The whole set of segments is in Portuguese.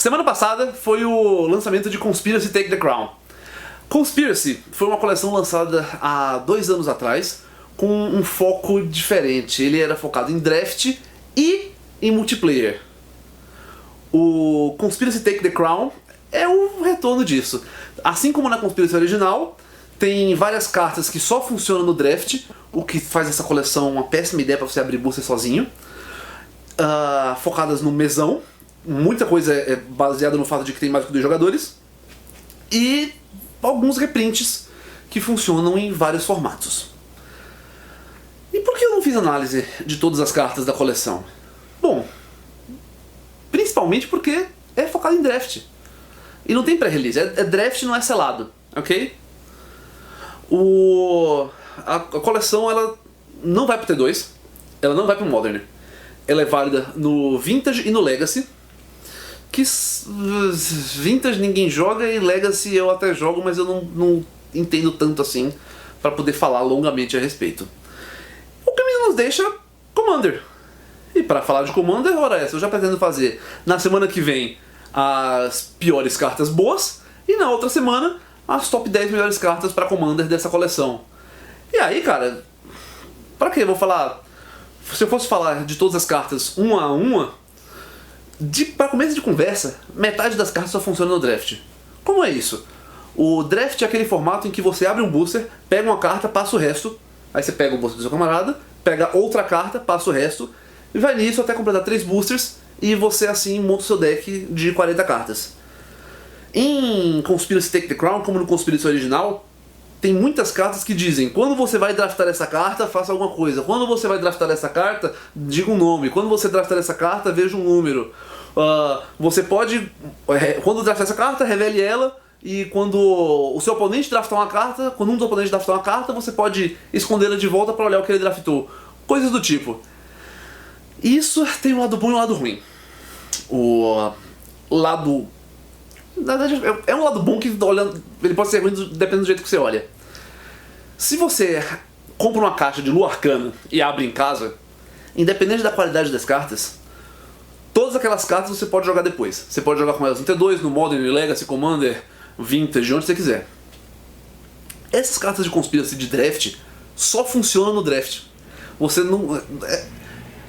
Semana passada foi o lançamento de Conspiracy Take the Crown. Conspiracy foi uma coleção lançada há 2 anos atrás com um foco diferente. Ele era focado em draft e em multiplayer. O Conspiracy Take the Crown é o retorno disso. Assim como na Conspiracy original, tem várias cartas que só funcionam no draft, o que faz essa coleção uma péssima ideia para você abrir booster sozinho. Focadas no mesão, muita coisa é baseada no fato de que tem mais do que 2 jogadores. E alguns reprints que funcionam em vários formatos. E por que eu não fiz análise de todas as cartas da coleção? Bom, principalmente porque é focado em draft. E não tem pré-release, é draft, não é selado, ok? A coleção ela não vai pro T2, ela não vai pro Modern. Ela é válida no Vintage e no Legacy. Que Vintage ninguém joga e Legacy eu até jogo, mas eu não entendo tanto assim para poder falar longamente a respeito. O caminho nos deixa Commander. E para falar de Commander, ora essa, eu já pretendo fazer na semana que vem as piores cartas boas e na outra semana as top 10 melhores cartas para Commander dessa coleção. E aí, cara, pra que eu vou falar? Se eu fosse falar de todas as cartas uma a uma, para começo de conversa, metade das cartas só funciona no draft. Como é isso? O draft é aquele formato em que você abre um booster, pega uma carta, passa o resto, aí você pega o booster do seu camarada, pega outra carta, passa o resto, e vai nisso até completar 3 boosters, e você assim monta o seu deck de 40 cartas. Em Conspiracy Take the Crown, como no Conspiracy original, tem muitas cartas que dizem: quando você vai draftar essa carta, faça alguma coisa. Quando você vai draftar essa carta, diga um nome. Quando você draftar essa carta, veja um número. Você pode, quando draftar essa carta, revele ela. E quando o seu oponente draftar uma carta, quando um dos oponentes draftar uma carta, você pode escondê-la de volta para olhar o que ele draftou. Coisas do tipo. Isso tem um lado bom e um lado ruim. O lado... Na verdade, é um lado bom que olhando, ele pode ser ruim dependendo do jeito que você olha. Se você compra uma caixa de Lua Arcana e abre em casa, independente da qualidade das cartas, todas aquelas cartas você pode jogar depois. Você pode jogar com elas no T2, no Modern, no Legacy, Commander, Vintage, onde você quiser. Essas cartas de Conspiracy de draft só funcionam no draft. Você não...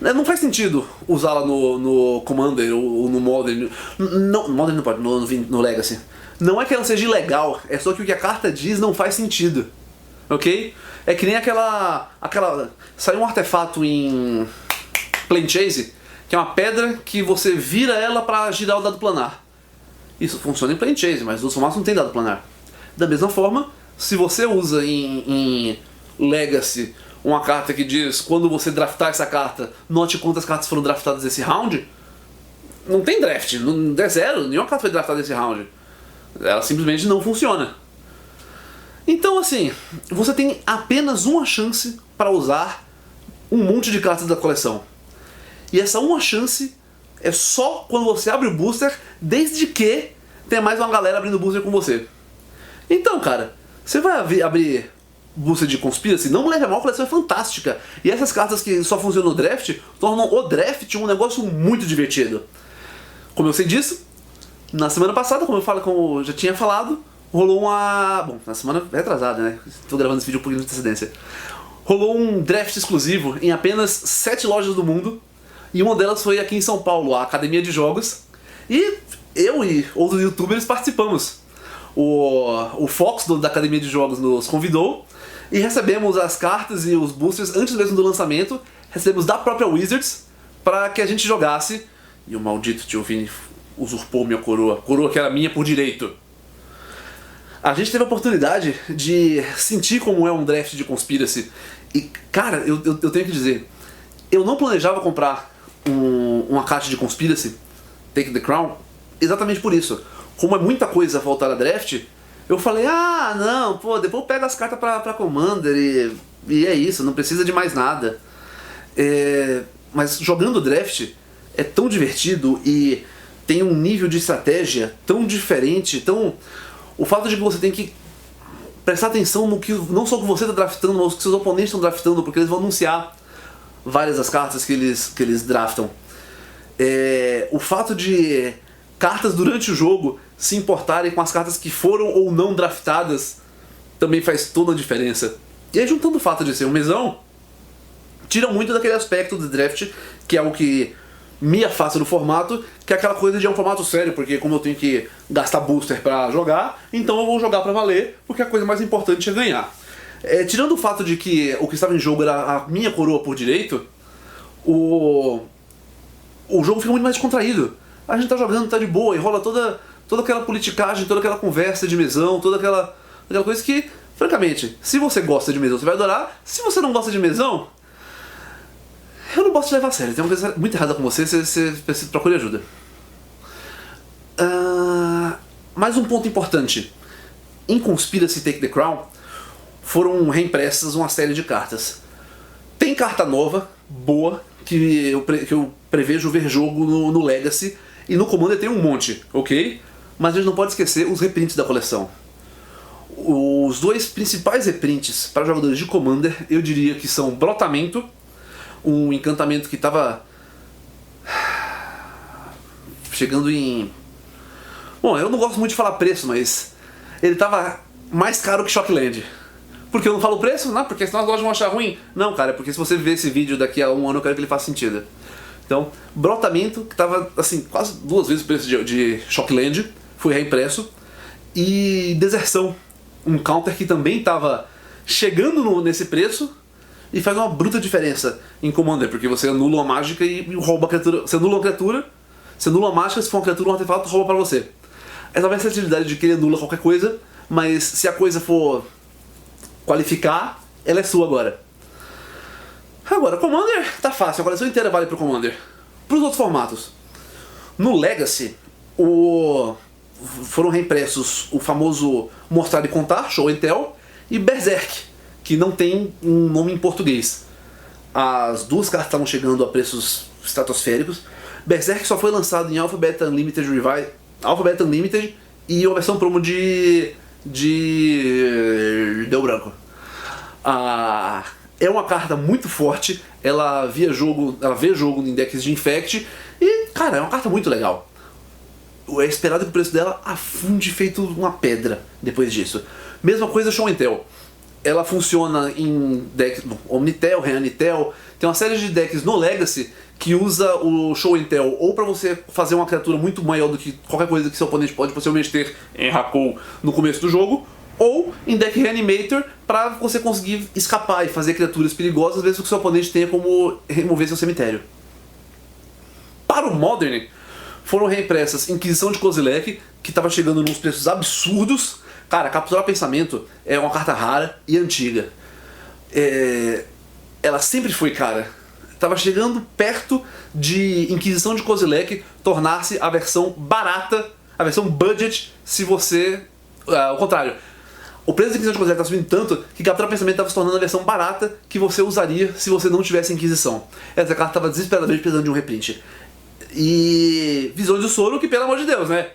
Não faz sentido usá-la no Commander ou no Modern. No Modern não pode, no Legacy. Não é que ela seja ilegal, é só que o que a carta diz não faz sentido. Ok? É que nem aquela... Saiu um artefato em Planechase, que é uma pedra que você vira ela pra girar o dado planar. Isso funciona em Planechase, mas nos formatos não tem dado planar. Da mesma forma, se você usa em Legacy uma carta que diz: quando você draftar essa carta, note quantas cartas foram draftadas nesse round, não tem draft, não é zero, nenhuma carta foi draftada nesse round. Ela simplesmente não funciona. Então assim, você tem apenas uma chance para usar um monte de cartas da coleção. E essa uma chance é só quando você abre o booster, desde que tenha mais uma galera abrindo o booster com você. Então, cara, você vai abrir booster de Conspiracy, não me leve a mal, a coleção é fantástica. E essas cartas que só funcionam no draft tornam o draft um negócio muito divertido. Como eu sei disso, na semana passada, como eu já tinha falado, rolou uma... Bom, na semana retrasada, né? Estou gravando esse vídeo um pouquinho de antecedência. Rolou um draft exclusivo em apenas 7 lojas do mundo. E uma delas foi aqui em São Paulo, a Academia de Jogos. E eu e outros youtubers participamos. O Fox da Academia de Jogos nos convidou. E recebemos as cartas e os boosters antes mesmo do lançamento. Recebemos da própria Wizards para que a gente jogasse. E o maldito tio Vini usurpou minha coroa. Coroa que era minha por direito. A gente teve a oportunidade de sentir como é um draft de Conspiracy. E, cara, eu tenho que dizer, eu não planejava comprar uma caixa de Conspiracy, Take the Crown, exatamente por isso. Como é muita coisa voltar a draft, eu falei: ah, não, pô, depois eu pego as cartas pra Commander e é isso, não precisa de mais nada. Mas jogando draft é tão divertido e tem um nível de estratégia tão diferente, o fato de que você tem que prestar atenção no que não só o que você está draftando, mas o que seus oponentes estão draftando, porque eles vão anunciar várias das cartas que eles draftam. O fato de cartas durante o jogo se importarem com as cartas que foram ou não draftadas também faz toda a diferença. E aí, juntando o fato de ser um mesão, tira muito daquele aspecto do draft, que é o que me afasta do formato, que é aquela coisa de um formato sério, porque como eu tenho que gastar booster pra jogar, então eu vou jogar pra valer, porque a coisa mais importante é ganhar. Tirando o fato de que o que estava em jogo era a minha coroa por direito, o jogo fica muito mais descontraído. A gente tá jogando, tá de boa, e rola toda aquela politicagem, toda aquela conversa de mesão, toda aquela coisa que, francamente, se você gosta de mesão, você vai adorar. Se você não gosta de mesão, eu não posso te levar a sério. Tem uma coisa muito errada com você, você procure ajuda. Mais um ponto importante. Em Conspiracy Take the Crown, foram reimpressas uma série de cartas. Tem carta nova, boa, que eu prevejo ver jogo no Legacy, e no Commander tem um monte, ok? Mas a gente não pode esquecer os reprints da coleção. Os dois principais reprints para jogadores de Commander, eu diria que são Brotamento, um encantamento que estava chegando em... Bom, eu não gosto muito de falar preço, mas ele estava mais caro que Shockland. Por que eu não falo preço? Não, porque senão as lojas vão achar ruim. Não, cara, é porque se você ver esse vídeo daqui a um ano, eu quero que ele faça sentido. Então, Brotamento, que estava assim, quase 2 vezes o preço de Shockland, foi reimpresso. E Deserção, um counter que também estava chegando nesse preço e faz uma bruta diferença em Commander, porque você anula uma mágica e rouba a criatura. Você anula uma criatura, você anula uma mágica, se for uma criatura, um artefato, rouba pra você. Essa vai ser a utilidade de que ele anula qualquer coisa, mas se a coisa for qualificar, ela é sua agora. Agora, Commander tá fácil, a coleção inteira vale pro Commander. Pros outros formatos. No Legacy, foram reimpressos o famoso Mostrar e Contar, Show and Tell, e Berserk, que não tem um nome em português. As duas cartas estavam chegando a preços estratosféricos. Berserk só foi lançado em Alpha Beta Unlimited Revive, Alpha Beta Unlimited e uma versão promo de deu branco. É uma carta muito forte, ela vê jogo em decks de Infect e, cara, é uma carta muito legal. É esperado que o preço dela afunde feito uma pedra depois disso. Mesma coisa Show and Tell. Ela funciona em decks Omnitel, Reanitel, tem uma série de decks no Legacy que usa o Show and Tell ou pra você fazer uma criatura muito maior do que qualquer coisa que seu oponente pode possivelmente ter em Rakou no começo do jogo, ou em deck Reanimator pra você conseguir escapar e fazer criaturas perigosas, vezes que o seu oponente tenha como remover seu cemitério. Para o Modern, foram reimpressas Inquisição de Kozilek, que estava chegando nos preços absurdos. Cara, Capturar Pensamento é uma carta rara e antiga. Ela sempre foi cara. Tava chegando perto de Inquisição de Kozilek tornar-se a versão barata, a versão budget, se você... ao contrário. O preço da Inquisição de Kozilek tá subindo tanto que Capturar Pensamento estava se tornando a versão barata que você usaria se você não tivesse Inquisição. Essa carta estava desesperadamente precisando de um reprint. E Visões do Soro, que pelo amor de Deus, né?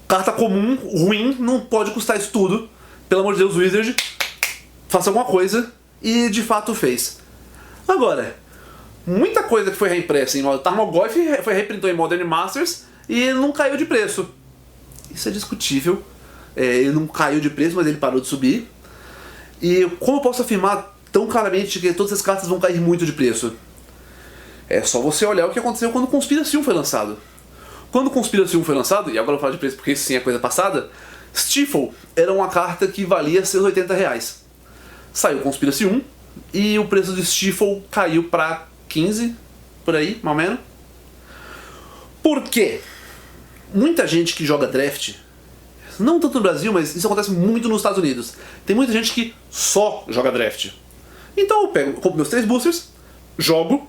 Carta comum, ruim, não pode custar isso tudo. Pelo amor de Deus, Wizard, faça alguma coisa. E de fato fez. Agora, muita coisa que foi reimpressa em Tarmogoyf reprintou em Modern Masters e não caiu de preço. Isso é discutível. Ele não caiu de preço, mas ele parou de subir. E como eu posso afirmar tão claramente que todas as cartas vão cair muito de preço? É só você olhar o que aconteceu quando o Conspiracy 1 foi lançado. Quando o Conspiracy 1 foi lançado, e agora eu vou falar de preço porque isso sim é coisa passada, Stifle era uma carta que valia seus R$80. Saiu o Conspiracy 1 e o preço de Stifle caiu pra 15, por aí, mais ou menos. Por quê? Muita gente que joga draft, não tanto no Brasil, mas isso acontece muito nos Estados Unidos. Tem muita gente que só joga draft. Então eu compro meus 3 boosters, jogo,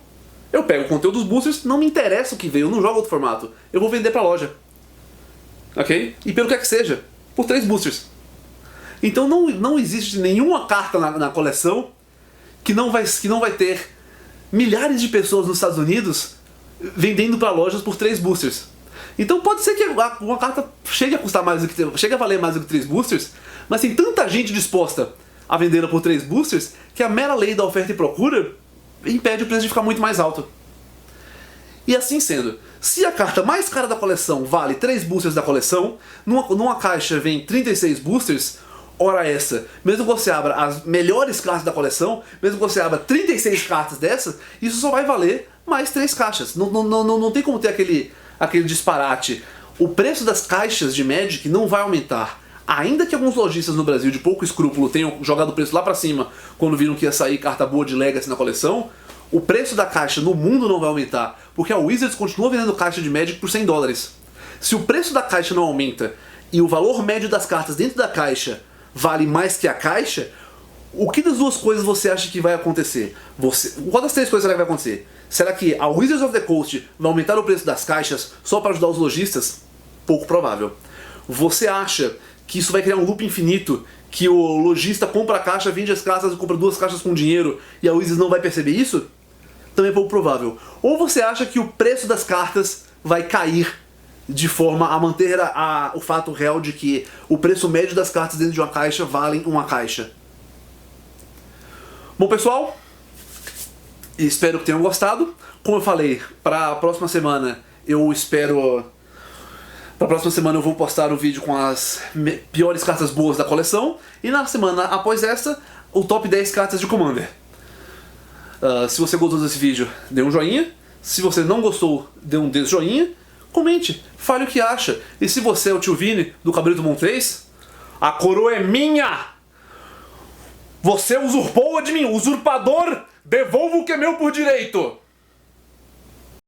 eu pego o conteúdo dos boosters, não me interessa o que veio, eu não jogo outro formato. Eu vou vender pra loja. Ok? E pelo que é que seja, por 3 boosters. Então não existe nenhuma carta na coleção que não vai ter milhares de pessoas nos Estados Unidos vendendo pra lojas por 3 boosters. Então pode ser que uma carta chegue a custar mais do que... chegue a valer mais do que 3 boosters, mas tem tanta gente disposta a vendê-la por 3 boosters que a mera lei da oferta e procura impede o preço de ficar muito mais alto. E assim sendo, se a carta mais cara da coleção vale 3 boosters da coleção, numa caixa vem 36 boosters, ora essa, mesmo que você abra as melhores cartas da coleção, mesmo que você abra 36 cartas dessas, isso só vai valer mais 3 caixas. Não tem como ter aquele disparate. O preço das caixas de Magic não vai aumentar. Ainda que alguns lojistas no Brasil de pouco escrúpulo tenham jogado o preço lá pra cima quando viram que ia sair carta boa de Legacy na coleção, o preço da caixa no mundo não vai aumentar, porque a Wizards continua vendendo caixa de Magic por $100. Se o preço da caixa não aumenta e o valor médio das cartas dentro da caixa vale mais que a caixa, o que das duas coisas você acha que vai acontecer? Qual das 3 coisas será que vai acontecer? Será que a Wizards of the Coast vai aumentar o preço das caixas só para ajudar os lojistas? Pouco provável. Você acha que isso vai criar um loop infinito, que o lojista compra a caixa, vende as caixas e compra 2 caixas com dinheiro e a Wizards não vai perceber isso? Também é pouco provável. Ou você acha que o preço das cartas vai cair de forma a manter o fato real de que o preço médio das cartas dentro de uma caixa valem uma caixa? Bom, pessoal, espero que tenham gostado. Como eu falei, para a próxima semana eu espero... Para a próxima semana eu vou postar o vídeo com as piores cartas boas da coleção. E na semana após essa, o top 10 cartas de Commander. Se você gostou desse vídeo, dê um joinha. Se você não gostou, dê um desjoinha. Comente, fale o que acha. E se você é o tio Vini do Cabrito Montrês, a coroa é minha! Você usurpou-a de mim, usurpador! Devolva o que é meu por direito!